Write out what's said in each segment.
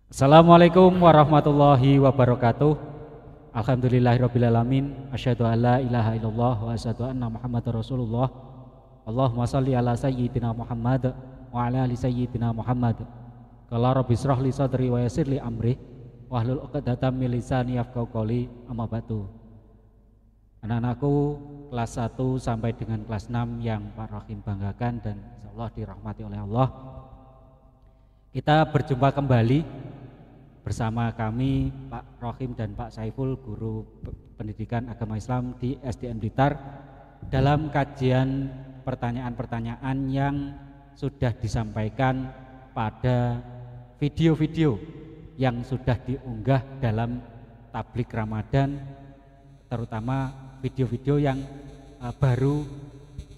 Assalamualaikum warahmatullahi wabarakatuh. Alhamdulillahirrabbilalamin. Asyhadu an la ilaha illallah wa asyhadu anna Muhammadar Rasulullah. Allahumma salli ala sayyidina Muhammad wa ala ali sayyidina Muhammad. Qala rabbi shrah li sadri wa yassir li amri wahlul 'uqdatam min lisani yafqahu qawli. Amma ba'du. Anak-anakku kelas 1 sampai dengan kelas 6 yang Pak Rahim banggakan dan insyaallah dirahmati oleh Allah. Kita berjumpa kembali bersama kami Pak Rohim dan Pak Saiful, guru pendidikan agama Islam di SDN Blitar, dalam kajian pertanyaan-pertanyaan yang sudah disampaikan pada video-video yang sudah diunggah dalam tablik Ramadan, terutama video-video yang baru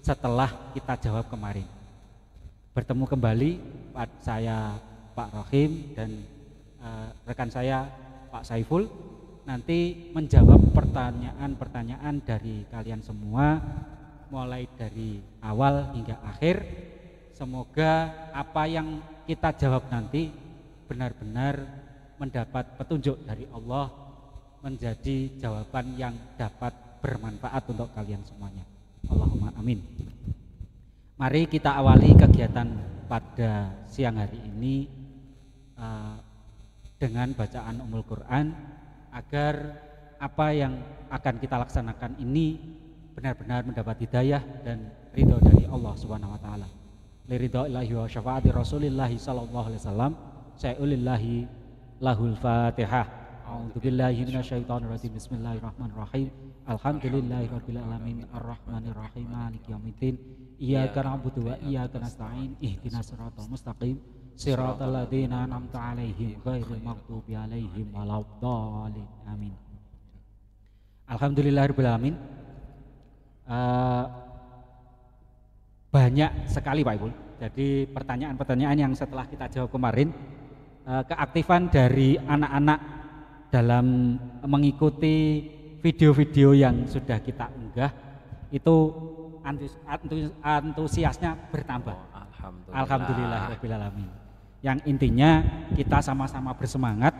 setelah kita jawab kemarin. Bertemu kembali saya Pak Rohim dan rekan saya Pak Saiful nanti menjawab pertanyaan-pertanyaan dari kalian semua mulai dari awal hingga akhir. Semoga apa yang kita jawab nanti benar-benar mendapat petunjuk dari Allah, menjadi jawaban yang dapat bermanfaat untuk kalian semuanya. Allahumma amin. Mari kita awali kegiatan pada siang hari ini dengan bacaan Ummul Quran agar apa yang akan kita laksanakan ini benar-benar mendapat hidayah dan ridho dari Allah Subhanahu wa taala. Liridho ilahi wa syafaati Rasulillahi sallallahu alaihi wasallam. Sa'ulillahi lahul Fatihah. A'udzubillahi minasyaitonir rajim. Bismillahirrahmanirrahim. Alhamdulillahirabbil alamin arrahmanir rahim maliki yaumiddin. Iyyaka na'budu wa iyyaka nasta'in. Ihdinas siratal mustaqim. Siratal ladzina an'amta 'alaihim ghairil maghdubi 'alaihim waladdallin. Amin. Alhamdulillahirabbil alamin. Banyak sekali Pak Ibu. Jadi pertanyaan-pertanyaan yang setelah kita jawab kemarin, keaktifan dari anak-anak dalam mengikuti video-video yang sudah kita unggah itu antusiasnya bertambah. Alhamdulillahirabbil alamin. Yang intinya kita sama-sama bersemangat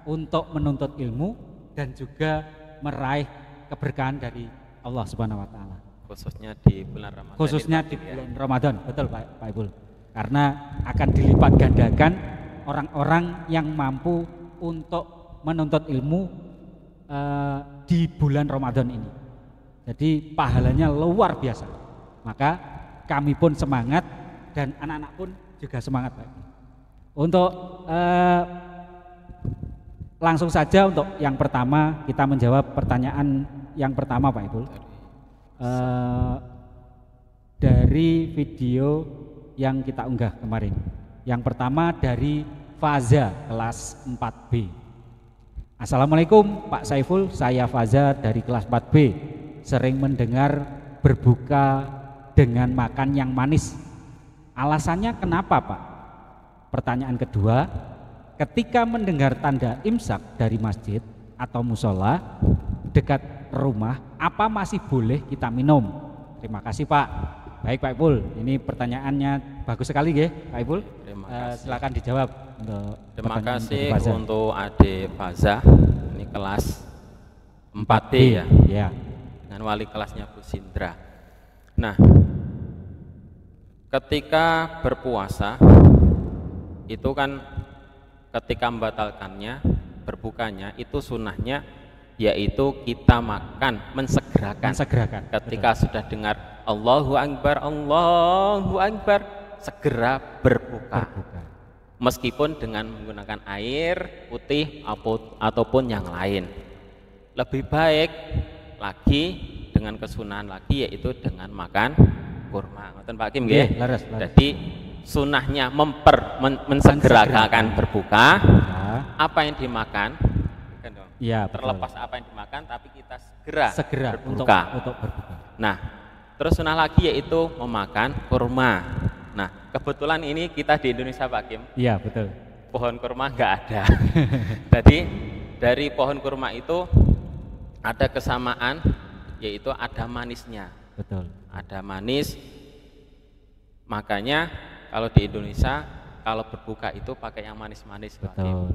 untuk menuntut ilmu dan juga meraih keberkahan dari Allah Subhanahu wa taala. Khususnya di bulan Ramadan. Khususnya di bulan Ramadan, betul Pak Ibul. Karena akan dilipat gandakan orang-orang yang mampu untuk menuntut ilmu di bulan Ramadan ini. Jadi pahalanya luar biasa. Maka kami pun semangat dan anak-anak pun juga semangat Pak. Untuk langsung saja untuk yang pertama kita menjawab pertanyaan yang pertama Pak Ibul. Dari video yang kita unggah kemarin. Yang pertama dari Faza kelas 4B. Assalamualaikum Pak Saiful, saya Faza dari kelas 4B. Sering mendengar berbuka dengan makan yang manis. Alasannya kenapa Pak? Pertanyaan kedua, ketika mendengar tanda imsak dari masjid atau musola dekat rumah, apa masih boleh kita minum? Terima kasih Pak. Baik Pak Ipul, ini pertanyaannya bagus sekali ya Pak Ipul. Terima kasih. Silakan dijawab. Terima kasih untuk adik Faza, ini kelas 4D ya. Ya. Dengan wali kelasnya Bu Sindra. Nah, ketika berpuasa itu kan ketika membatalkannya, berbukanya itu sunnahnya yaitu kita makan mensegerakan. Ketika betul. Sudah dengar Allahu Akbar, segera berbuka. Meskipun dengan menggunakan air putih ataupun yang lain. Lebih baik lagi dengan kesunahan lagi yaitu dengan makan kurma. Ngoten Pak Kim nggih. Jadi sunnahnya mensegerakan berbuka. Ya. Apa yang dimakan? Ya, terlepas betul. Apa yang dimakan, tapi kita segera berbuka. Untuk berbuka. Nah, terus sunnah lagi yaitu memakan kurma. Nah, kebetulan ini kita di Indonesia Pak Kim. Iya betul. Pohon kurma nggak ada. Jadi dari pohon kurma itu ada kesamaan, yaitu ada manisnya. Betul. Ada manis. Makanya kalau di Indonesia kalau berbuka itu pakai yang manis-manis. Betul.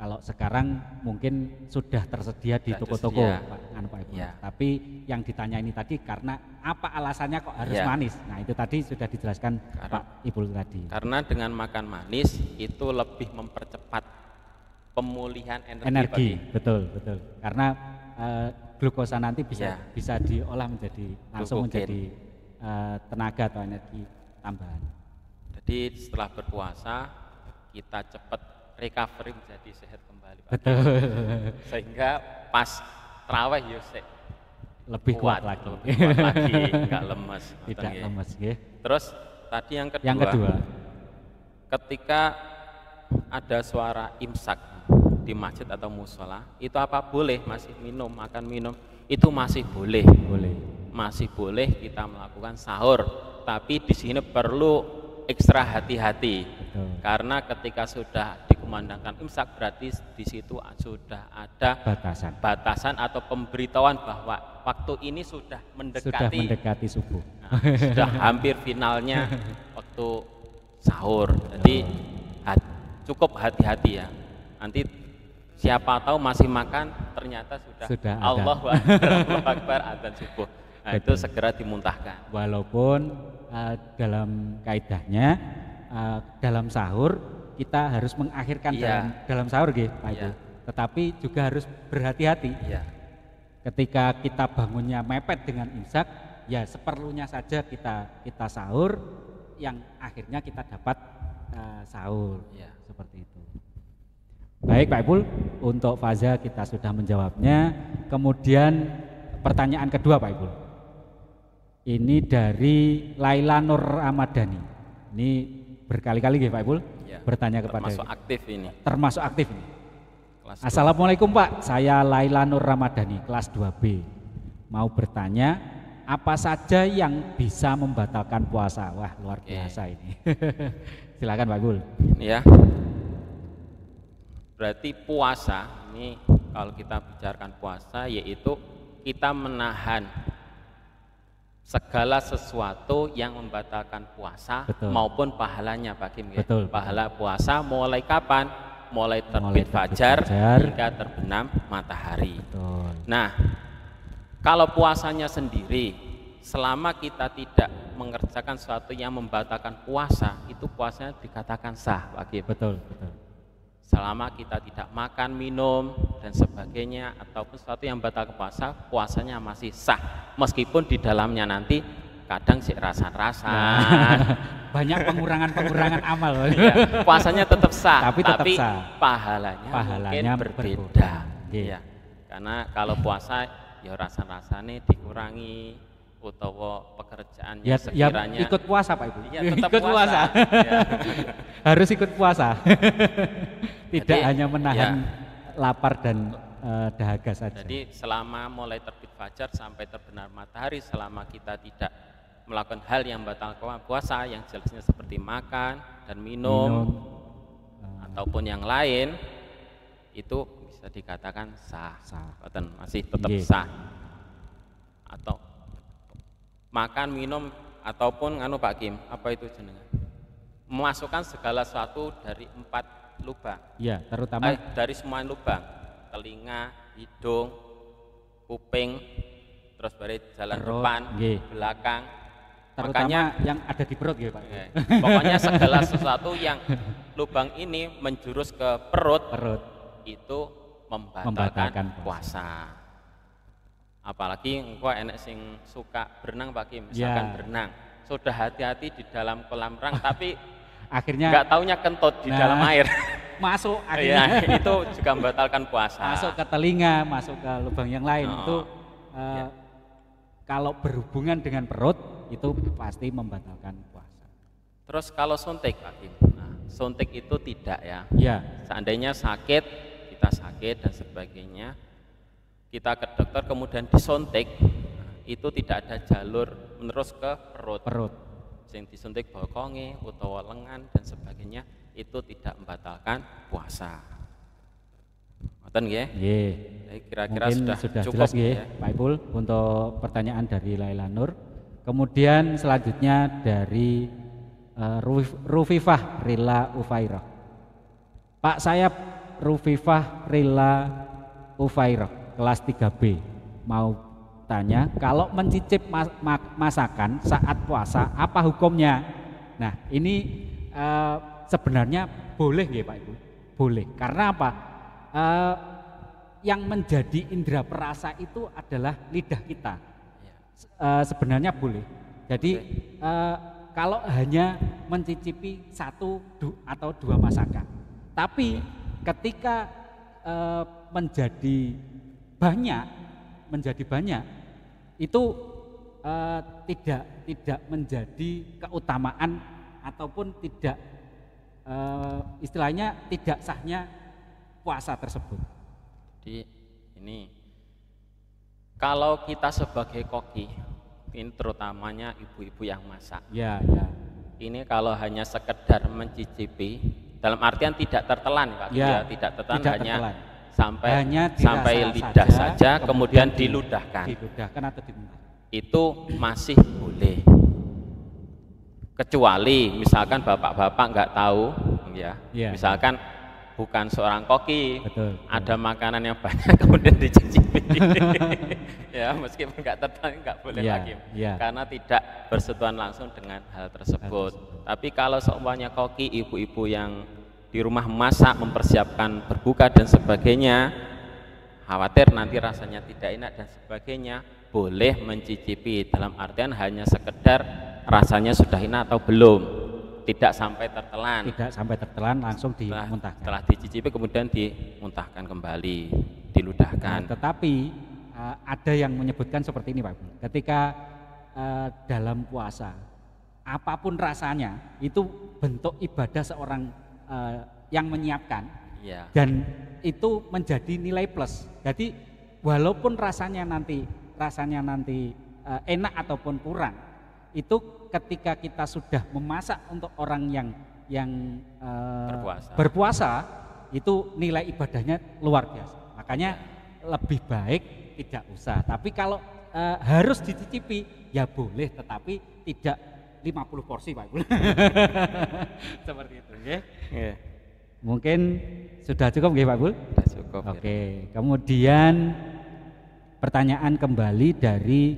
Kalau sekarang mungkin sudah tersedia di toko-toko Pak Ibu. Ya. Tapi yang ditanya ini tadi karena apa alasannya kok harus manis? Nah itu tadi sudah dijelaskan Pak Ibu tadi. Karena dengan makan manis itu lebih mempercepat pemulihan energi. Betul. Karena glukosa nanti bisa diolah menjadi langsung menjadi tenaga atau energi tambahan. Jadi setelah berpuasa kita cepat recovery menjadi sehat kembali. Betul. Sehingga pas terawih lebih kuat lagi, nggak lemes. Tidak lemes, ya. Terus tadi yang kedua, ketika ada suara imsak di masjid atau musola, itu apa boleh masih makan minum? Itu masih boleh. Masih boleh kita melakukan sahur, tapi di sini perlu ekstra hati-hati. Karena ketika sudah dikumandangkan imsak berarti di situ sudah ada batasan atau pemberitahuan bahwa waktu ini sudah mendekati subuh. Nah, sudah hampir finalnya waktu sahur. Jadi cukup hati-hati ya. Nanti siapa tahu masih makan ternyata sudah Allahu Akbar adzan subuh. Nah, itu segera dimuntahkan. Walaupun dalam kaidahnya dalam sahur kita harus mengakhirkan dalam sahur Pak Ibu. Tetapi juga harus berhati-hati. Ketika kita bangunnya mepet dengan imsak, ya seperlunya saja kita sahur, yang akhirnya kita dapat sahur. Seperti itu. Baik Pak Ibu, untuk Faza kita sudah menjawabnya. Kemudian pertanyaan kedua Pak Ibu. Ini dari Laila Nur Ramadhani. Ini berkali-kali Pak Ibu bertanya kepada termasuk aktif ini. Assalamualaikum Pak, saya Laila Nur Ramadhani, kelas 2B. Mau bertanya, apa saja yang bisa membatalkan puasa? Wah, luar biasa ini. Silakan Pak Ibu. Ya. Berarti puasa ini kalau kita bicarakan puasa yaitu kita menahan segala sesuatu yang membatalkan puasa maupun pahalanya Pak Kim. Pahala puasa mulai kapan? Mulai terbit fajar hingga terbenam matahari. Nah, kalau puasanya sendiri, selama kita tidak mengerjakan sesuatu yang membatalkan puasa, itu puasanya dikatakan sah Pak Kim. Selama kita tidak makan, minum, dan sebagainya, ataupun sesuatu yang batal puasa, puasanya masih sah. Meskipun di dalamnya nanti kadang sih rasan-rasan. Banyak pengurangan amal. Puasanya tetap sah, tapi sah. pahalanya mungkin berbeda. Karena kalau puasa, ya rasan-rasannya dikurangi, utawa pekerjaannya sekiranya ikut puasa Pak Ibu. Tetap ikut puasa. Harus ikut puasa. Tidak hanya menahan lapar dan dahaga saja. Jadi selama mulai terbit fajar sampai terbenam matahari, selama kita tidak melakukan hal yang batal puasa, yang jelasnya seperti makan dan minum. Ataupun yang lain, itu bisa dikatakan sah. Masih tetap sah. Atau makan, minum, ataupun Pak Kim, apa itu jenengan? Memasukkan segala sesuatu dari 4 lubang. Terutama dari semua lubang, telinga, hidung, kuping, terus dari jalan depan, belakang. Terutama yang ada di perut Pak. Pokoknya segala sesuatu yang lubang ini menjurus ke perut. Itu membatalkan puasa. Apalagi engkau enek sing suka berenang Pak Kim, misalkan berenang, sudah hati-hati di dalam kolam renang tapi akhirnya nggak taunya kentut di dalam air. Masuk akhirnya. Itu juga membatalkan puasa. Masuk ke telinga, masuk ke lubang yang lain. Itu kalau berhubungan dengan perut itu pasti membatalkan puasa. Terus kalau suntik Pak Kim, suntik itu tidak ya. Seandainya kita sakit dan sebagainya, kita ke dokter kemudian disuntik, itu tidak ada jalur menerus ke perut. Yang disuntik bokonge utawa lengan dan sebagainya, itu tidak membatalkan puasa. Ngoten nggih? Kira-kira sudah cukup jelas Pak Ipul untuk pertanyaan dari Laila Nur. Kemudian selanjutnya dari Rufifah Rila Ufairah. Pak, saya Rufifah Rila Ufairah, kelas 3B. Mau tanya, kalau mencicip masakan saat puasa apa hukumnya? Nah, ini sebenarnya boleh nggih Pak Ibu? Boleh. Karena apa? Yang menjadi indera perasa itu adalah lidah kita. Sebenarnya boleh. Jadi kalau hanya mencicipi satu atau dua masakan, tapi ketika menjadi banyak itu tidak menjadi keutamaan ataupun tidak istilahnya tidak sahnya puasa tersebut. Jadi ini kalau kita sebagai koki, ini terutamanya ibu-ibu yang masak. Ya. Ini kalau hanya sekedar mencicipi, dalam artian tidak tertelan, Pak. Ya, tidak tertelan, hanya sampai lidah saja, kemudian diludahkan. Diludahkan atau dimuntahkan. Itu masih boleh. Kecuali misalkan bapak-bapak nggak tahu, ya. Misalkan bukan seorang koki, betul. Ada makanan yang banyak kemudian dicicipi. Ya, meskipun nggak tertarik nggak boleh lagi, karena tidak bersentuhan langsung dengan hal tersebut. Tapi kalau seumpamanya koki, ibu-ibu yang di rumah masak, mempersiapkan berbuka dan sebagainya, khawatir nanti rasanya tidak enak dan sebagainya, boleh mencicipi, dalam artian hanya sekedar rasanya sudah enak atau belum. Tidak sampai tertelan, langsung dimuntahkan. Setelah dicicipi kemudian dimuntahkan kembali, diludahkan. Tetapi ada yang menyebutkan seperti ini Pak. Ketika dalam puasa, apapun rasanya itu bentuk ibadah seorang yang menyiapkan, dan itu menjadi nilai plus. Jadi walaupun rasanya nanti enak ataupun kurang, itu ketika kita sudah memasak untuk orang yang berpuasa, itu nilai ibadahnya luar biasa. Makanya lebih baik tidak usah. Tapi kalau harus dicicipi ya boleh, tetapi tidak 50 porsi Pak. Seperti itu ya. Mungkin sudah cukup nggih Pak Bul? Sudah cukup. Oke. Kemudian pertanyaan kembali dari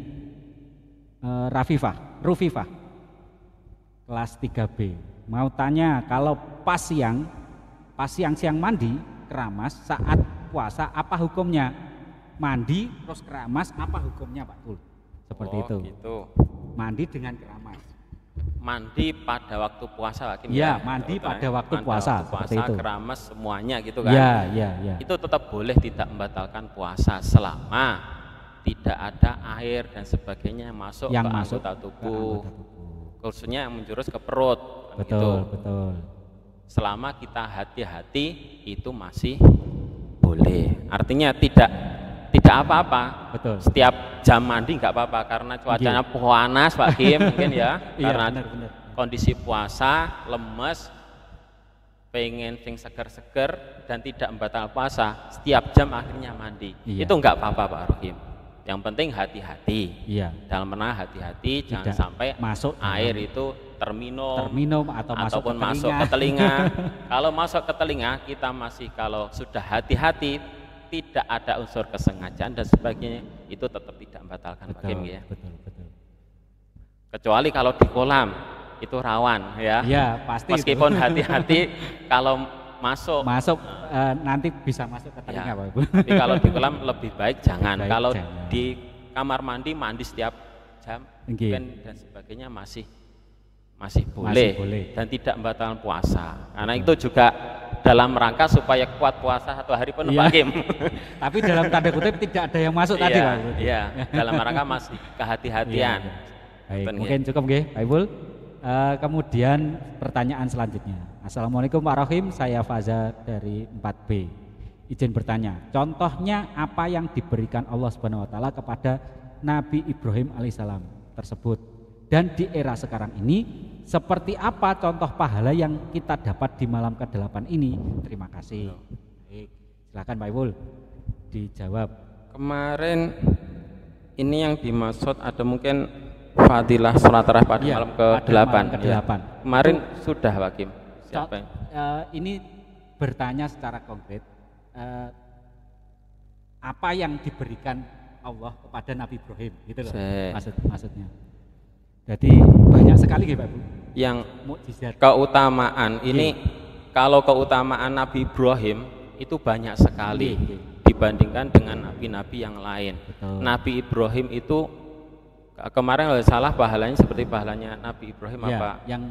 Rufifah kelas 3B. Mau tanya, kalau pas siang mandi keramas saat puasa apa hukumnya? Mandi terus keramas apa hukumnya Pak Bul? Seperti itu. Gitu. Mandi dengan keramas. Mandi pada waktu puasa Pak Kim, mandi pada waktu puasa seperti itu. Keramas semuanya gitu kan. Ya. Itu tetap boleh, tidak membatalkan puasa selama tidak ada air dan sebagainya yang masuk ke anggota tubuh. Khususnya yang menjurus ke perut. Betul. Selama kita hati-hati itu masih boleh. Artinya tidak apa-apa. Betul. Setiap jam mandi nggak apa-apa karena cuacanya panas Pak Kim mungkin ya. Karena benar. Kondisi puasa, lemes, pengen sing seger-seger dan tidak membatalkan puasa, setiap jam akhirnya mandi. Itu nggak apa-apa Pak Rohim. Yang penting hati-hati. Dalam menang hati-hati, jangan sampai masuk air itu terminum ataupun masuk ke telinga. Kalau masuk ke telinga, kita masih, kalau sudah hati-hati, tidak ada unsur kesengajaan dan sebagainya, itu tetap tidak membatalkan. Betul. Kecuali kalau di kolam itu rawan ya. Pasti. Meskipun hati-hati kalau masuk nanti bisa masuk ke telinga Pak Ibu. Tapi kalau di kolam lebih baik jangan. Kalau di kamar mandi setiap jam dan sebagainya masih boleh dan tidak membatalkan puasa. Karena itu juga dalam rangka supaya kuat puasa 1 hari penuh Pak Kim. Tapi dalam tanda kutip tidak ada yang masuk tadi Pak. Dalam rangka masih kehati-hatian. Baik, mungkin cukup nggih Pak Ibul. Kemudian pertanyaan selanjutnya. Assalamualaikum Pak Rohim, saya Faza dari 4B. Izin bertanya, contohnya apa yang diberikan Allah Subhanahu wa taala kepada Nabi Ibrahim alaihissalam tersebut, dan di era sekarang ini seperti apa contoh pahala yang kita dapat di malam ke-8 ini? Terima kasih. Baik, silakan Pak Ibul dijawab. Kemarin ini yang dimaksud ada mungkin Fadilah sholat tarawih pada malam ke-8. Ya. Kemarin sudah Pak Kim. Siapa yang? Ini bertanya secara konkret, apa yang diberikan Allah kepada Nabi Ibrahim, gitu loh maksudnya. Jadi banyak sekali ya Pak Bu. Yang mukjizat. Keutamaan ini kalau keutamaan Nabi Ibrahim itu banyak sekali dibandingkan dengan nabi-nabi yang lain. Betul. Nabi Ibrahim itu kemarin kalau salah pahalanya seperti pahalanya Nabi Ibrahim apa? Yang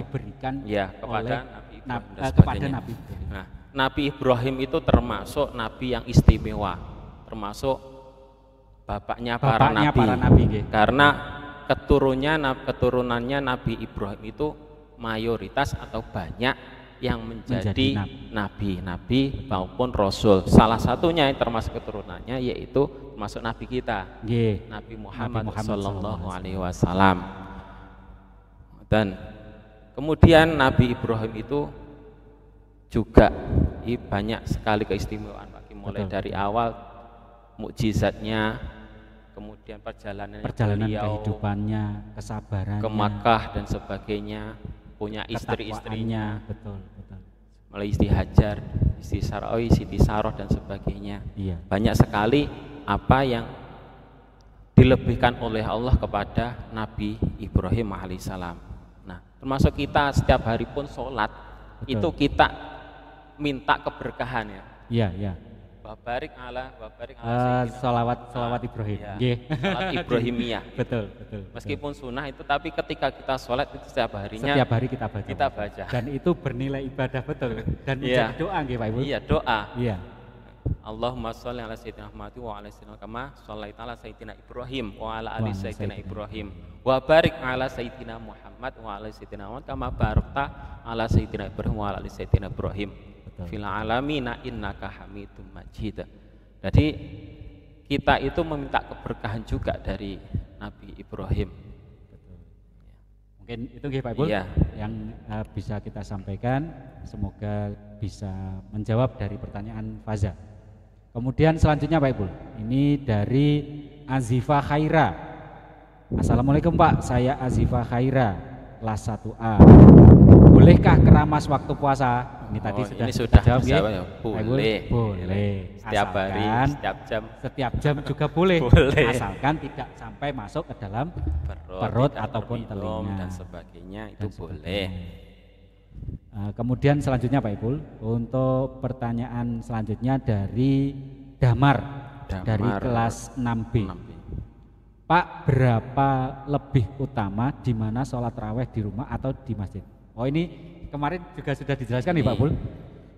diberikan kepada Nabi Ibrahim dan kepada Nabi Ibrahim. Nah, Nabi Ibrahim itu termasuk nabi yang istimewa, termasuk bapaknya para nabi. Karena keturunannya Nabi Ibrahim itu mayoritas atau banyak yang menjadi nabi maupun rasul. Salah satunya yang termasuk keturunannya yaitu termasuk nabi kita, Nabi Muhammad sallallahu alaihi wasallam. Dan kemudian Nabi Ibrahim itu juga banyak sekali keistimewaan, mulai dari awal mukjizatnya, kemudian perjalanan kehidupannya, kesabarannya ke Makkah dan sebagainya, punya istri-istrinya, betul. mulai Siti Hajar, Siti Saroh dan sebagainya. Banyak sekali apa yang dilebihkan oleh Allah kepada Nabi Ibrahim alaihissalam. Nah, termasuk kita setiap hari pun sholat, itu kita minta keberkahan ya. Iya. Babarik ala salawat Ibrahim. Salat Ibrahimiyah. Betul. Meskipun sunnah itu, tapi ketika kita sholat itu setiap hari kita baca. Dan itu bernilai ibadah betul. Dan menjadi doa nggih Pak Ibu. Iya, doa. Iya. Allahumma sholli ala sayyidina Muhammad wa ala sayyidina kama shallaita ala sayyidina Ibrahim wa ala ali sayyidina Ibrahim wa barik ala sayyidina Muhammad wa ala sayyidina Muhammad kama barakta ala sayyidina Ibrahim wa ala ali sayyidina Ibrahim fil alamina innaka hamidum majid. Jadi kita itu meminta keberkahan juga dari Nabi Ibrahim. Mungkin itu nggih Pak Ibu yang bisa kita sampaikan, semoga bisa menjawab dari pertanyaan Faza. Kemudian selanjutnya Pak Ibu, ini dari Azifa Khaira. Assalamualaikum Pak, saya Azifa Khaira, kelas 1A. Bolehkah keramas waktu puasa? Ini tadi sudah jawab ya. Boleh. Setiap hari, setiap jam juga boleh. Asalkan tidak sampai masuk ke dalam perut ataupun telinga dan sebagainya, itu boleh. Kemudian selanjutnya Pak Ipul, untuk pertanyaan selanjutnya dari Damar. Dari kelas 6B. Pak, berapa lebih utama di mana sholat tarawih di rumah atau di masjid? Oh, ini kemarin juga sudah dijelaskan nih Pak Bul.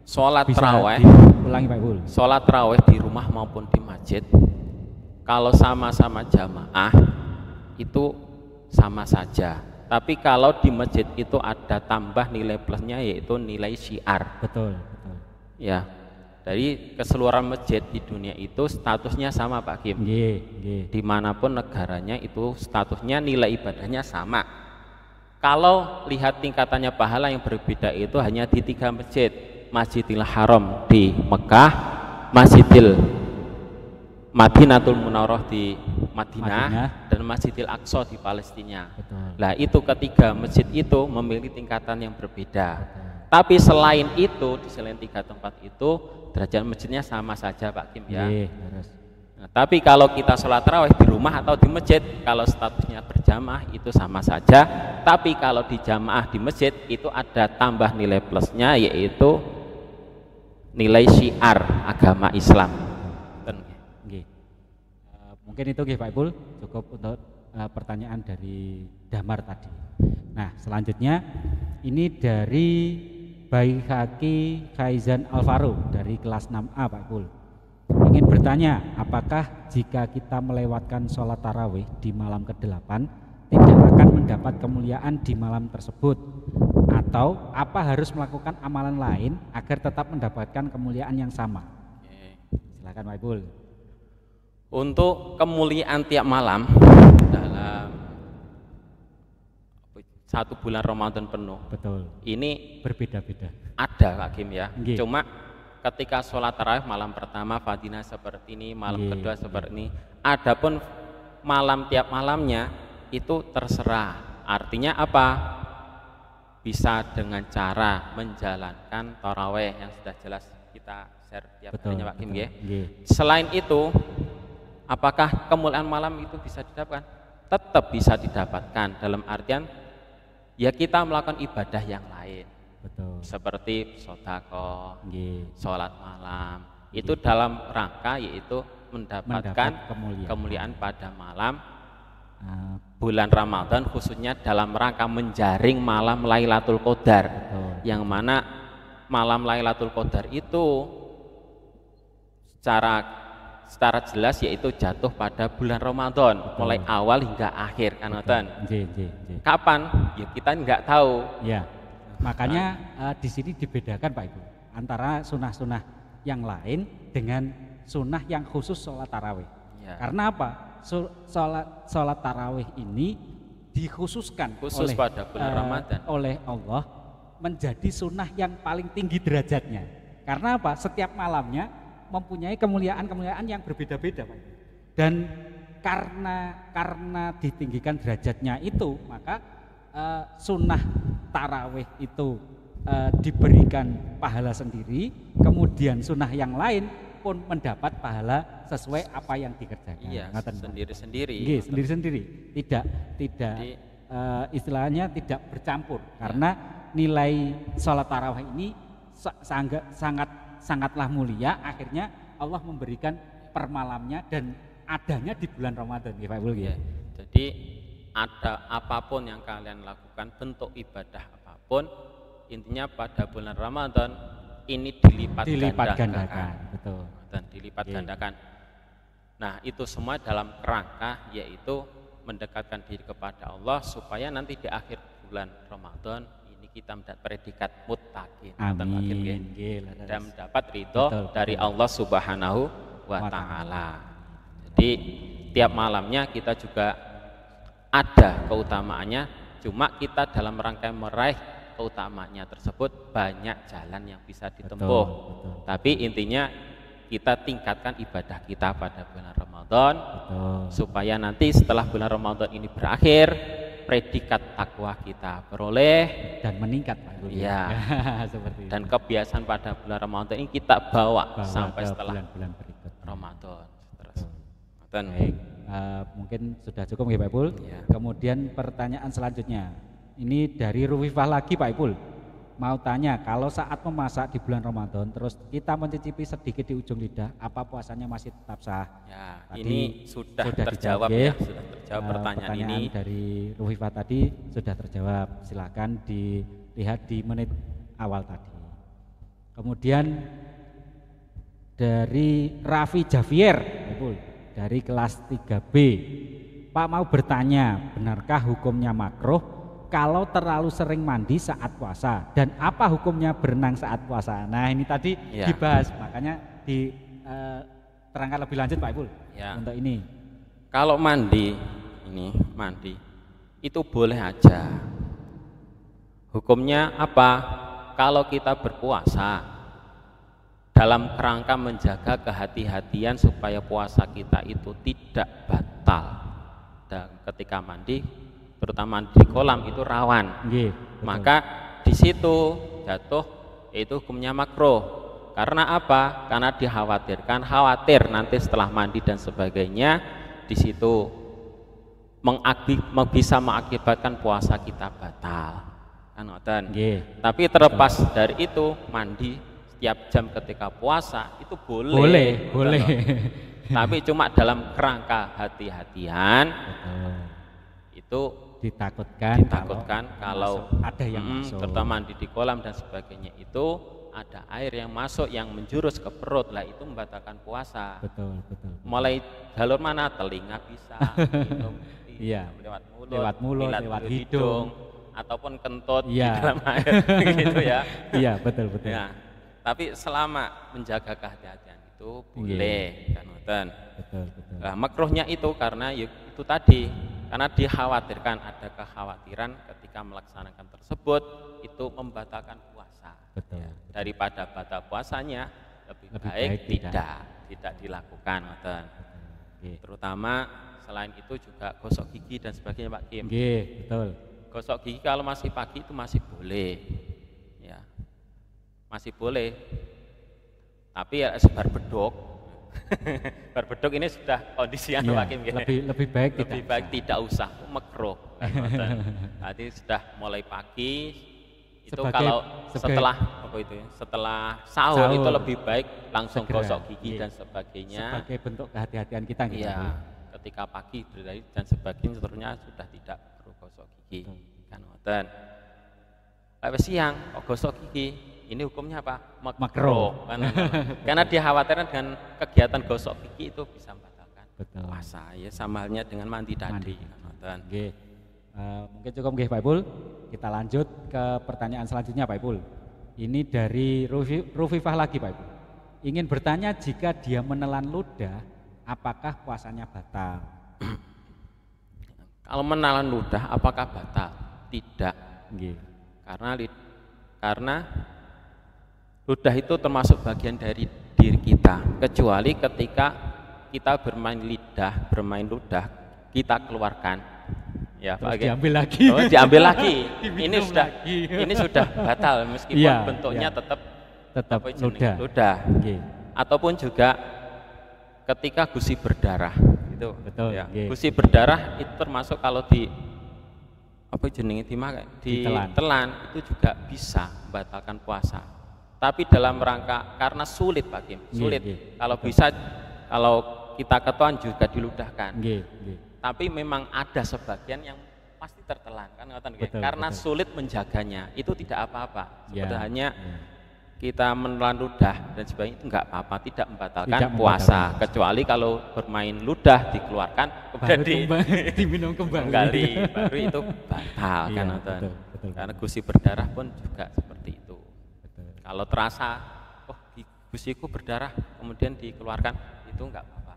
Sholat tarawih, ulangi Pak Bul. Sholat tarawih di rumah maupun di masjid, kalau sama-sama jamaah itu sama saja. Tapi kalau di masjid itu ada tambah nilai plusnya, yaitu nilai syiar. Betul. Ya, dari keseluruhan masjid di dunia itu statusnya sama Pak Kim. Dimanapun negaranya itu statusnya, nilai ibadahnya sama. Kalau lihat tingkatannya pahala yang berbeda itu hanya di 3 masjid. Masjidil Haram di Mekah, Masjidil Madinatul Munawwarah di Madinah, dan Masjidil Aqsa di Palestina. Nah, itu ketiga masjid itu memiliki tingkatan yang berbeda. Tapi selain itu, di selain 3 tempat itu, derajat masjidnya sama saja Pak Kim ya. Nah, tapi kalau kita sholat tarawih di rumah atau di masjid, kalau statusnya berjamaah itu sama saja. Tapi kalau di jamaah di masjid itu ada tambah nilai plusnya, yaitu nilai syiar agama Islam. Mungkin itu Pak Ipul cukup untuk pertanyaan dari Damar tadi. Nah, selanjutnya ini dari Baihaqi Khaizan Alvaro dari kelas 6A Pak Ipul. Ingin bertanya, apakah jika kita melewatkan sholat tarawih di malam ke-8 tidak akan mendapat kemuliaan di malam tersebut, atau apa harus melakukan amalan lain agar tetap mendapatkan kemuliaan yang sama? Silakan Pak Ipul. Untuk kemuliaan tiap malam dalam 1 bulan Ramadan penuh, ini berbeda-beda. Ada Pak Kim ya. Cuma ketika sholat tarawih malam pertama fadilah seperti ini, malam kedua seperti ini. Adapun malam tiap malamnya itu terserah. Artinya apa? Bisa dengan cara menjalankan taraweh yang sudah jelas kita share tiap harinya Pak Kim ya. Selain itu, apakah kemuliaan malam itu bisa didapatkan? Tetap bisa didapatkan, dalam artian ya kita melakukan ibadah yang lain. Betul. Seperti sedekah, sholat malam. Itu dalam rangka yaitu mendapatkan kemuliaan pada malam bulan Ramadan, khususnya dalam rangka menjaring malam Lailatul Qadar. Yang mana malam Lailatul Qadar itu secara jelas yaitu jatuh pada bulan Ramadan, mulai awal hingga akhir kan ngoten. Kapan? Ya kita nggak tahu. Ya. Makanya di sini dibedakan Pak Ibu antara sunnah-sunnah yang lain dengan sunnah yang khusus sholat tarawih. Ya. Karena apa? Sholat tarawih ini dikhususkan pada bulan Ramadan oleh Allah menjadi sunnah yang paling tinggi derajatnya. Karena apa? Setiap malamnya mempunyai kemuliaan-kemuliaan yang berbeda-beda, Pak. Dan karena ditinggikan derajatnya itu, maka sunnah tarawih itu diberikan pahala sendiri, kemudian sunnah yang lain pun mendapat pahala sesuai apa yang dikerjakan. Iya, sendiri-sendiri. Sendiri-sendiri. Tidak istilahnya tidak bercampur, karena nilai sholat tarawih ini sangatlah mulia. Akhirnya Allah memberikan per malamnya dan adanya di bulan Ramadan, ya Pak Ibu. Ya. Jadi ada apapun yang kalian lakukan, bentuk ibadah apapun, intinya pada bulan Ramadan ini dilipat gandakan. Betul. Dan dilipat gandakan. Nah, itu semua dalam kerangka yaitu mendekatkan diri kepada Allah supaya nanti di akhir bulan Ramadan ini kita mendapat predikat muttaqin. Amin. Dan mendapat ridho dari Allah Subhanahu wa taala. Jadi tiap malamnya kita juga ada keutamaannya, cuma kita dalam rangka meraih keutamaannya tersebut banyak jalan yang bisa ditempuh. Betul. Tapi intinya kita tingkatkan ibadah kita pada bulan Ramadan, supaya nanti setelah bulan Ramadan ini berakhir, predikat takwa kita beroleh dan meningkat, Pak Guru. Ya. Seperti dan kebiasaan pada bulan Ramadan ini kita bawa sampai setelah bulan-bulan berikut Ramadan. Terus. Baik, mungkin sudah cukup ya Pak Ipul. Ya. Kemudian pertanyaan selanjutnya, ini dari Ruwifah lagi Pak Ipul. Mau tanya, kalau saat memasak di bulan Ramadan terus kita mencicipi sedikit di ujung lidah, apa puasanya masih tetap sah? Ya, ini sudah terjawab ya, sudah terjawab pertanyaan ini dari Ruwifah tadi sudah terjawab. Silakan dilihat di menit awal tadi. Kemudian dari Raffi Javier, dari kelas 3B, Pak mau bertanya, benarkah hukumnya makruh kalau terlalu sering mandi saat puasa, dan apa hukumnya berenang saat puasa? Nah ini tadi dibahas, makanya diterangkan lebih lanjut Pak Ipul untuk ini. Kalau mandi itu boleh aja. Hukumnya apa? Kalau kita berpuasa dalam kerangka menjaga kehati-hatian supaya puasa kita itu tidak batal, dan ketika mandi terutama di kolam itu rawan, maka di situ jatuh yaitu hukumnya makruh. Karena apa? Karena khawatir nanti setelah mandi dan sebagainya di situ bisa mengakibatkan puasa kita batal. Tapi terlepas dari itu, mandi setiap jam ketika puasa itu boleh. Tapi cuma dalam kerangka hati-hatian. Itu ditakutkan kalau ada yang masuk, terutama mandi di kolam dan sebagainya, itu ada air yang masuk yang menjurus ke perut, lah itu membatalkan puasa. Betul. Mulai jalur mana? Telinga bisa, lewat mulut, lewat hidung, ataupun kentut di dalam air, gitu ya. Iya, betul. Ya. Tapi selama menjaga kehati-hatian itu boleh, kan? Betul. Nah, makruhnya itu karena itu tadi. Karena dikhawatirkan, ada kekhawatiran ketika melaksanakan tersebut itu membatalkan puasa. Betul. Daripada batal puasanya lebih baik tidak dilakukan. Terutama selain itu juga gosok gigi dan sebagainya Pak Kim. Betul. Gosok gigi kalau masih pagi itu masih boleh, ya, masih boleh. Tapi ya sebar beduk, bar beduk ini sudah kondisi yang Pak Kim. Lebih baik tidak usah, makruh. Nanti sudah mulai pagi itu setelah sahur itu lebih baik langsung gosok gigi dan sebagainya. Sebagai bentuk kehati-hatian kita gitu. Iya. Ketika pagi dan sebagainya seterusnya sudah tidak perlu gosok gigi. Kan ngoten. Lewat siang gosok gigi, ini hukumnya apa? Makruh. Karena dikhawatirkan dengan kegiatan gosok gigi itu bisa membatalkan puasa. Ya sama halnya dengan mandi tadi. Kan ngoten. Mungkin cukup nggih Pak Ipul. Kita lanjut ke pertanyaan selanjutnya Pak Ipul. Ini dari Rufifah lagi Pak Ipul. Ingin bertanya, jika dia menelan ludah, apakah puasanya batal? Kalau menelan ludah apakah batal? Tidak. Karena ludah itu termasuk bagian dari diri kita. Kecuali ketika kita bermain ludah, kita keluarkan. Ya, diambil lagi. Diambil lagi. Ini sudah batal meskipun bentuknya tetap ludah. Ataupun juga ketika gusi berdarah itu. Betul. Ya. Gusi berdarah itu termasuk kalau ditelan itu juga bisa membatalkan puasa. Tapi dalam rangka karena sulit Pak Kim. Kalau bisa, kalau kita ketuan juga diludahkan. Tapi memang ada sebagian yang pasti tertelan kan, karena sulit menjaganya, itu tidak apa-apa. Sebenarnya kita menelan ludah dan sebagainya itu enggak apa-apa, tidak membatalkan puasa. Kecuali kalau bermain ludah dikeluarkan kemudian diminum kembali, baru itu batal kan. Karena gusi berdarah pun juga seperti itu. Kalau terasa gusiku berdarah kemudian dikeluarkan, itu enggak apa-apa.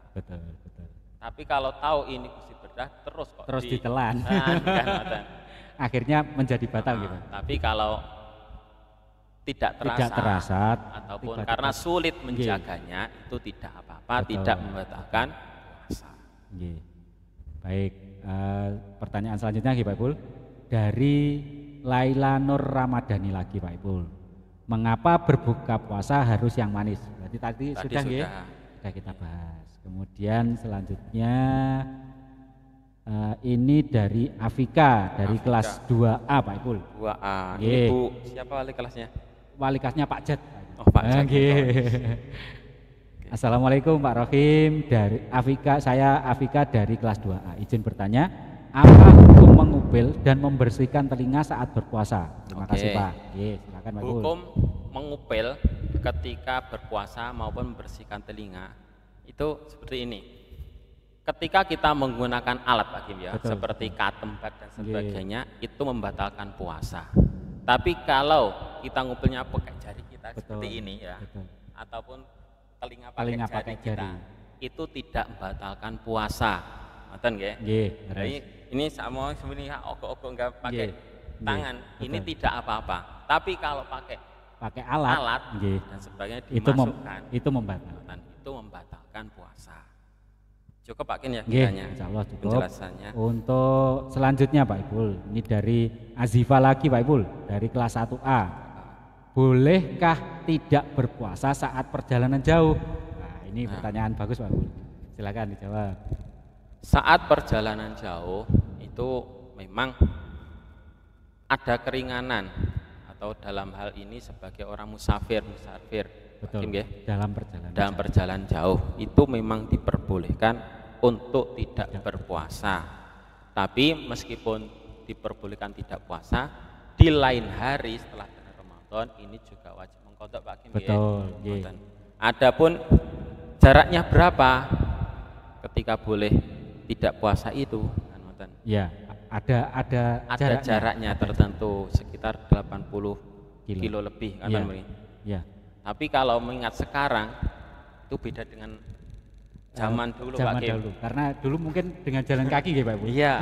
Tapi kalau tahu ini gusi berdarah terus ditelan, akhirnya menjadi batal gitu. Tapi kalau tidak terasa ataupun karena sulit menjaganya, itu tidak apa-apa, tidak membatalkan puasa. Baik, pertanyaan selanjutnya Pak Ipul dari Laila Nur Ramadhani lagi Pak Ipul. Mengapa berbuka puasa harus yang manis? Berarti tadi sudah kita bahas. Kemudian selanjutnya ini dari Afika dari kelas 2A Pak Ipul. 2A. Ibu siapa wali kelasnya? Wali kelasnya Pak Jat. Pak Jat. Assalamualaikum Pak Rohim, dari Afika, saya Afika dari kelas 2A. Izin bertanya, apa hukum mengupil dan membersihkan telinga saat berpuasa? Terima kasih Pak. Silakan Pak Ipul. Hukum mengupil ketika berpuasa maupun membersihkan telinga itu seperti ini. Ketika kita menggunakan alat Pak Kim seperti katembat dan sebagainya, itu membatalkan puasa. Tapi kalau kita ngupilnya pakai jari kita seperti ini ataupun telinga pakai jari kita, itu tidak membatalkan puasa. Ngoten nggih? Ini sama sebenarnya ogok-ogok enggak pakai tangan, ini tidak apa-apa. Tapi kalau pakai alat dan sebagainya dimasukkan, itu membatalkan puasa. Cukup Pak Kin ya kiranya. Insyaallah cukup. Penjelasannya. Untuk selanjutnya Pak Ipul, ini dari Azifa lagi Pak Ipul dari kelas 1A. Bolehkah tidak berpuasa saat perjalanan jauh? Nah, ini pertanyaan bagus Pak Ipul. Silakan dijawab. Saat perjalanan jauh itu memang ada keringanan atau dalam hal ini sebagai orang musafir. Betul. Dalam perjalanan jauh itu memang diperbolehkan untuk tidak berpuasa. Tapi meskipun diperbolehkan tidak puasa, di lain hari setelah bulan Ramadan ini juga wajib mengqadha Pak Kim. Betul. Adapun jaraknya berapa ketika boleh tidak puasa itu? Ya, ada jaraknya tertentu sekitar 80 kilo lebih kan ya. Tapi kalau mengingat sekarang itu beda dengan zaman dulu Pak Kim. Karena dulu mungkin dengan jalan kaki ya Pak Bu. Iya.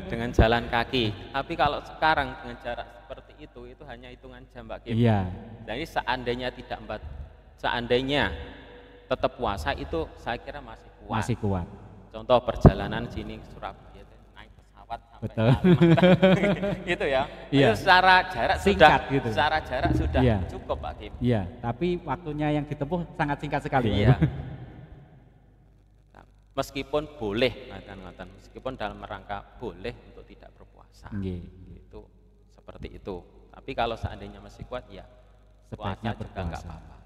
Dengan jalan kaki. Tapi kalau sekarang dengan jarak seperti itu hanya hitungan jam Pak Kim. Iya. Jadi seandainya tetap puasa itu saya kira masih kuat. Masih kuat. Contoh perjalanan sini Surabaya naik pesawat sampai Kalimantan. Gitu ya. Itu secara jarak singkat sudah gitu. Secara jarak sudah cukup Pak Kim. Iya, tapi waktunya yang ditempuh sangat singkat sekali. Iya. Meskipun boleh, meskipun dalam rangka boleh untuk tidak berpuasa. Itu seperti itu. Tapi kalau seandainya masih kuat ya sebaiknya puasa juga enggak apa-apa.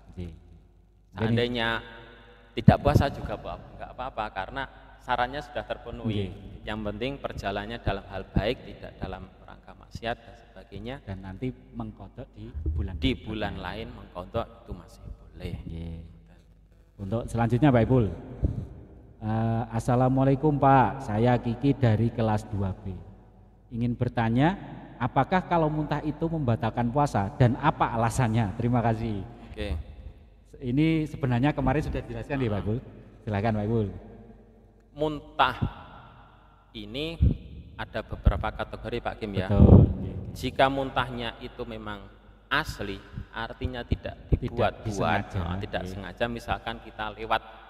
Seandainya tidak puasa juga enggak apa-apa karena syaratnya sudah terpenuhi. Yang penting perjalanannya dalam hal baik, tidak dalam rangka maksiat dan sebagainya. Dan nanti mengkodok di bulan lain mengkodok itu masih boleh. Untuk selanjutnya Pak Ibul. Assalamualaikum Pak, saya Kiki dari kelas 2B. Ingin bertanya, apakah kalau muntah itu membatalkan puasa dan apa alasannya? Terima kasih. Oke. Ini sebenarnya kemarin sudah dijelaskan ya Pak Ibul. Silakan Pak Ibul. Muntah ini ada beberapa kategori Pak Kim ya. Betul. Jika muntahnya itu memang asli, artinya tidak dibuat-buat, tidak sengaja. Misalkan kita lewat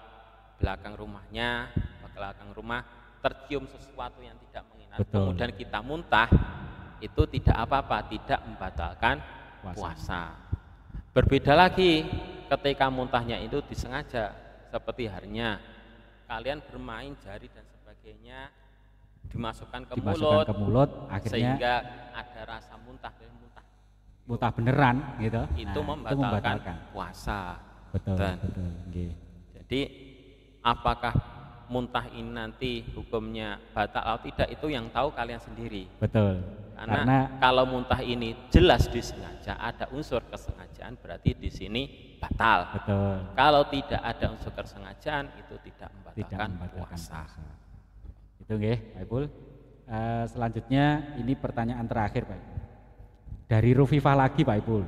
belakang rumahnya, belakang rumah tercium sesuatu yang tidak mengenak, kemudian kita muntah, itu tidak apa-apa, tidak membatalkan puasa. Berbeda lagi ketika muntahnya itu disengaja, seperti halnya kalian bermain jari dan sebagainya dimasukkan ke mulut akhirnya sehingga ada rasa muntah beneran gitu. Itu membatalkan puasa. Betul. Jadi apakah muntah ini nanti hukumnya batal atau tidak itu yang tahu kalian sendiri. Betul. Karena kalau muntah ini jelas disengaja, ada unsur kesengajaan, berarti di sini batal. Betul. Kalau tidak ada unsur kesengajaan itu tidak membatalkan puasa. Itu nggih, Pak Ibul. Selanjutnya ini pertanyaan terakhir Pak Ibul. Dari Rufifah lagi Pak Ibul.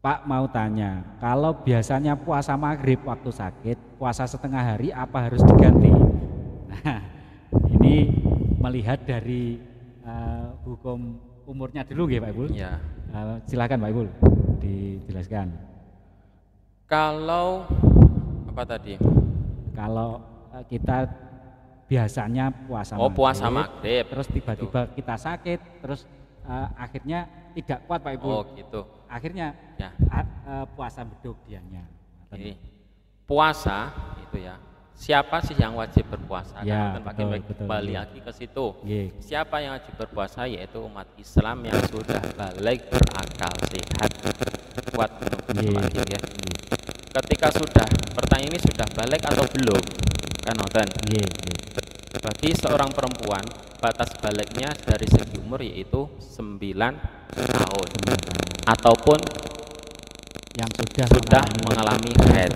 Pak mau tanya, kalau biasanya puasa maghrib waktu sakit, puasa setengah hari apa harus diganti? Nah, ini melihat dari hukum umurnya dulu ya Pak Ibul. Ya. Silakan Pak Ibul dijelaskan. Kalau apa tadi? Kalau kita biasanya puasa maghrib, terus tiba-tiba kita sakit, terus akhirnya tidak kuat Pak Ibu. Oh gitu. Akhirnya puasa beduk dianya. Ini puasa itu ya. Siapa sih yang wajib berpuasa? Ya, betul, kembali lagi ke situ. Siapa yang wajib berpuasa? Yaitu umat Islam yang sudah balik, berakal sehat, kuat untuk ya. Ketika sudah pertanyaan ini sudah balik atau belum? Kan nonton. Berarti seorang perempuan batas baliknya dari segi umur yaitu 9 tahun ataupun yang sudah mengalami haid.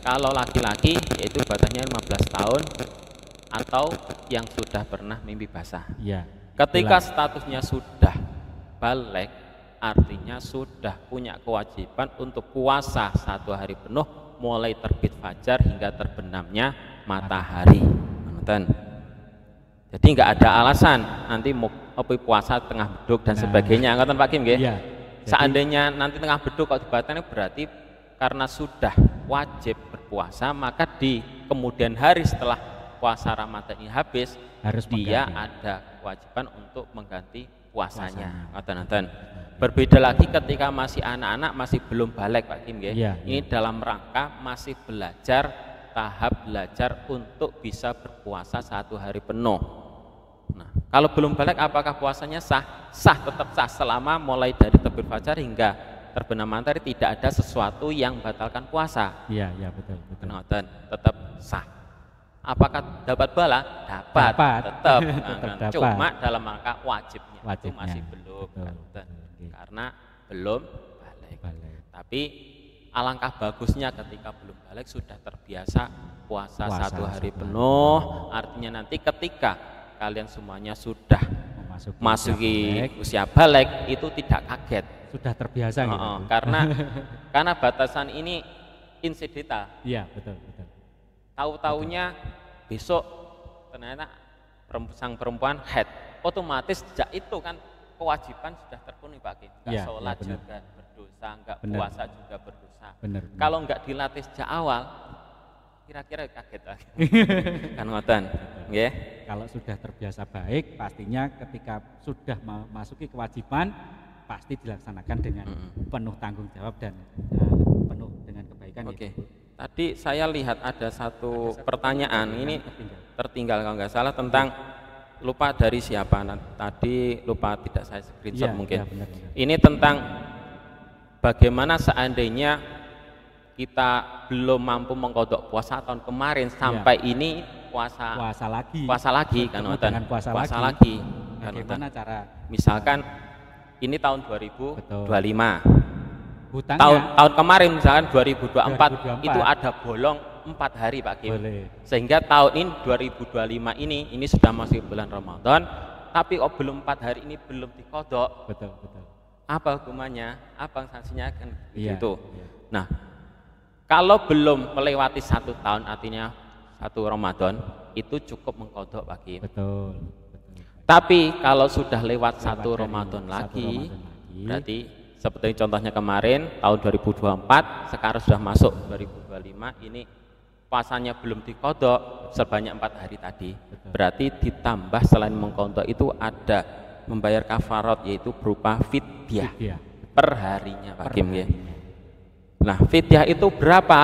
Kalau laki-laki yaitu batasnya 15 tahun atau yang sudah pernah mimpi basah. Ya. Ketika statusnya sudah balik, artinya sudah punya kewajiban untuk puasa 1 hari penuh mulai terbit fajar hingga terbenamnya matahari. Jadi nggak ada alasan nanti mau puasa tengah beduk dan sebagainya. Angkatan Pak Kim nggih? Iya. Seandainya nanti tengah beduk kok dibatalkan berarti karena sudah wajib berpuasa, maka di kemudian hari setelah puasa Ramadan ini habis harus dia ada kewajiban untuk mengganti puasanya. Ngoten. Berbeda lagi ketika masih anak-anak, masih belum balik Pak Kim nggih. Ini dalam rangka masih belajar, tahap belajar untuk bisa berpuasa 1 hari penuh. Nah, kalau belum balik apakah puasanya sah? Sah, tetap sah selama mulai dari terbit fajar hingga terbenam matahari tidak ada sesuatu yang membatalkan puasa. Iya, betul. Tetap sah. Apakah dapat bala? Dapat. Tetap. Cuma dalam rangka wajibnya. Itu masih belum. Karena belum balik. Tapi alangkah bagusnya ketika belum balik sudah terbiasa puasa 1 hari penuh. Artinya nanti ketika kalian semuanya sudah memasuki usia balik itu tidak kaget, sudah terbiasa gitu. Karena batasan ini insidental. Iya, betul. Tahu-taunya besok ternyata sang perempuan haid, otomatis sejak itu kan kewajiban sudah terpenuhi Pak Kim. Enggak sholat juga berdosa, enggak puasa juga berdosa. Kalau enggak dilatih sejak awal, kira-kira kaget lagi. Kan ngoten. Nggih. Kalau sudah terbiasa baik, pastinya ketika sudah memasuki kewajiban pasti dilaksanakan dengan penuh tanggung jawab dan penuh dengan kebaikan. Oke. Tadi saya lihat ada satu pertanyaan ini tertinggal kalau nggak salah tentang lupa dari siapa. Tadi lupa tidak saya screenshot mungkin. Benar. Ini tentang bagaimana seandainya kita belum mampu mengkodok puasa tahun kemarin sampai ini puasa lagi kan puasa lagi. Bagaimana cara misalkan ini tahun 2025. Tahun kemarin misalkan 2024 itu ada bolong 4 hari Pak Kim. Sehingga tahun ini 2025 ini sudah masih bulan Ramadan, tapi belum 4 hari ini belum dikodok. Betul. Apa hukumannya? Apa sanksinya kan gitu. Nah, kalau belum melewati 1 tahun artinya 1 Ramadan itu cukup mengkodok Pak Kim. Betul. Tapi kalau sudah lewat 1 Ramadan lagi, berarti seperti contohnya kemarin tahun 2024, sekarang sudah masuk 2025, ini puasanya belum dikodok sebanyak 4 hari tadi. Berarti ditambah selain mengkodok itu ada membayar kafarat, yaitu berupa fidyah per harinya Pak Kim ya. Nah, fidyah itu berapa?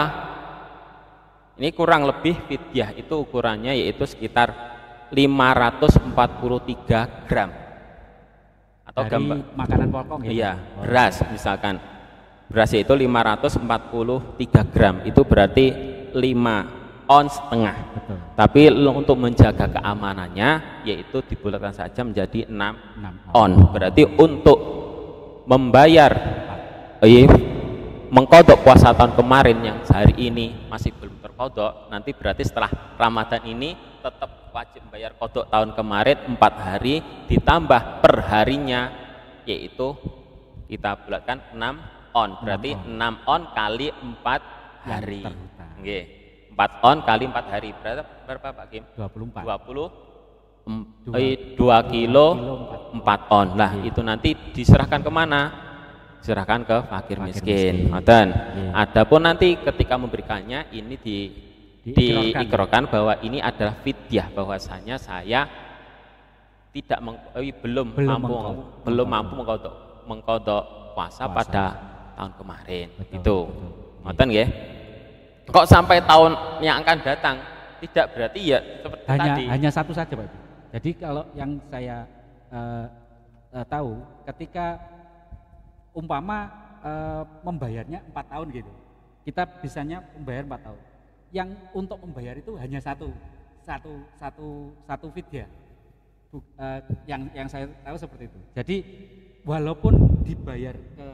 Ini kurang lebih fidyah itu ukurannya yaitu sekitar 543 gram atau dari makanan pokok gitu? Iya, beras misalkan beras itu 543 gram itu berarti 5,5 ons. Tapi untuk menjaga keamanannya yaitu dibulatkan saja menjadi 6 on. Berarti untuk membayar mengkodok puasa tahun kemarin yang sehari ini masih belum terkodok, nanti berarti setelah Ramadan ini tetap wajib membayar kodok tahun kemarin 4 hari ditambah per harinya yaitu kita bulatkan 6 on, berarti 6 on kali 4 hari. Nggih. 4 on kali 4 hari berapa Pak Kim? 2 kilo 4 on. Nah, itu nanti diserahkan kemana? Diserahkan ke fakir miskin. Adapun nanti ketika memberikannya ini diikrokan bahwa ini adalah fidyah, bahwasanya saya tidak belum mampu mengkodok puasa pada tahun kemarin. Itu ngoten nggih. Kok sampai tahun yang akan datang tidak, berarti ya seperti tadi hanya satu saja Pak. Jadi kalau yang saya tahu ketika umpama membayarnya 4 tahun gitu, kita bisanya membayar 4 tahun. Yang untuk membayar itu hanya satu fidyah. Yang saya tahu seperti itu. Jadi walaupun dibayar ke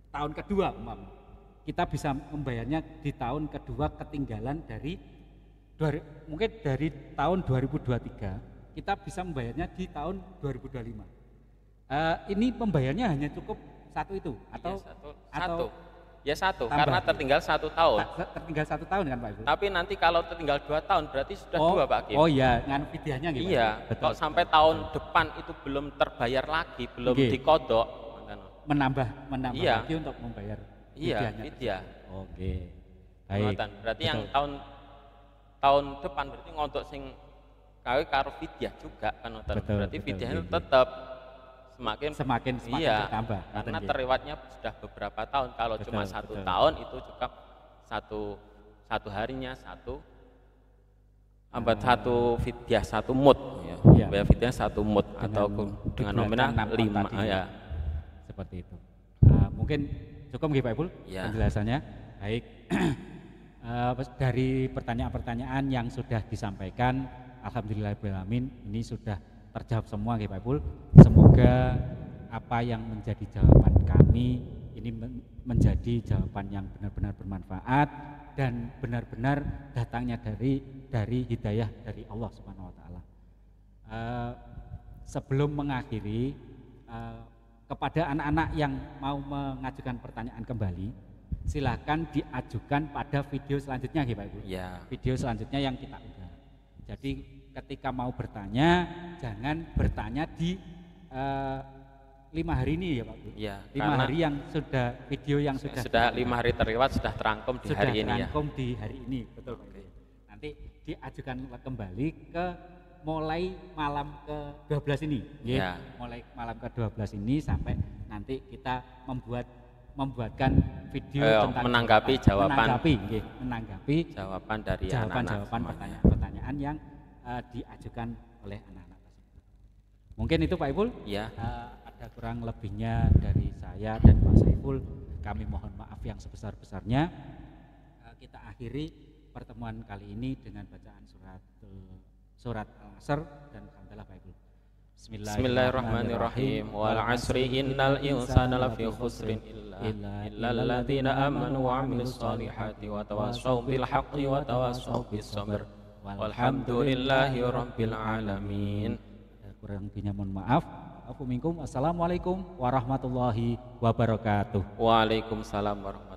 tahun kedua, kita bisa membayarnya di tahun kedua ketinggalan mungkin dari tahun 2023 kita bisa membayarnya di tahun 2025. Ini pembayarnya hanya cukup satu itu atau satu karena tertinggal 1 tahun. Tertinggal 1 tahun kan Pak Ibu. Tapi nanti kalau tertinggal 2 tahun berarti sudah 2 Pak Kim. Oh iya, nganu fidyahnya gitu. Iya. Kalau sampai tahun depan itu belum terbayar lagi, belum dikodok, menambah lagi untuk membayar fidyahnya. Fidyah. Oke. Baik. Berarti yang tahun depan berarti ngontok sing kawe karo fidyah juga kan. Berarti fidyahnya tetap semakin bertambah karena terlewatnya sudah beberapa tahun. Kalau cuma 1 tahun itu cukup satu harinya satu fidyah 1 mud ya. Fidyah 1 mud atau dengan nominal 5 ya. Seperti itu. Mungkin cukup nggih Pak Ibul penjelasannya. Baik. Dari pertanyaan-pertanyaan yang sudah disampaikan, alhamdulillahirabbil ini sudah terjawab semua nggih Pak Ibul. Semoga apa yang menjadi jawaban kami ini menjadi jawaban yang benar-benar bermanfaat dan benar-benar datangnya dari hidayah dari Allah Subhanahu wa taala. Sebelum mengakhiri, kepada anak-anak yang mau mengajukan pertanyaan kembali, silakan diajukan pada video selanjutnya nggih Pak Ibu. Video selanjutnya yang kita unggah. Jadi ketika mau bertanya, jangan bertanya di 5 hari ini ya Pak Bu? Ya, 5 hari yang sudah video yang sudah 5 hari terlewat sudah terangkum di hari ini ya. Terangkum di hari ini, betul Pak. Nanti diajukan kembali ke mulai malam ke-12 ini. Ya. Mulai malam ke-12 ini sampai nanti kita membuatkan video tentang menanggapi jawaban dari pertanyaan yang diajukan oleh anak-anak tersebut. Mungkin itu Pak Ipul. Ya. Ada kurang lebihnya dari saya dan Pak Saiful, kami mohon maaf yang sebesar-besarnya. Kita akhiri pertemuan kali ini dengan bacaan surat Al-Asr dan alhamdulillah Pak Ipul. Bismillahirrahmanirrahim. Wal 'asri innal insana lafi khusrin illal ladzina amanu wa 'amilus shalihati wa tawassaw bil haqqi wa tawassaw bis sabr. Walhamdulillahi rabbil alamin. Kurang lebihnya mohon maaf. Assalamualaikum warahmatullahi wabarakatuh. Waalaikumsalam warahmatullahi wabarakatuh.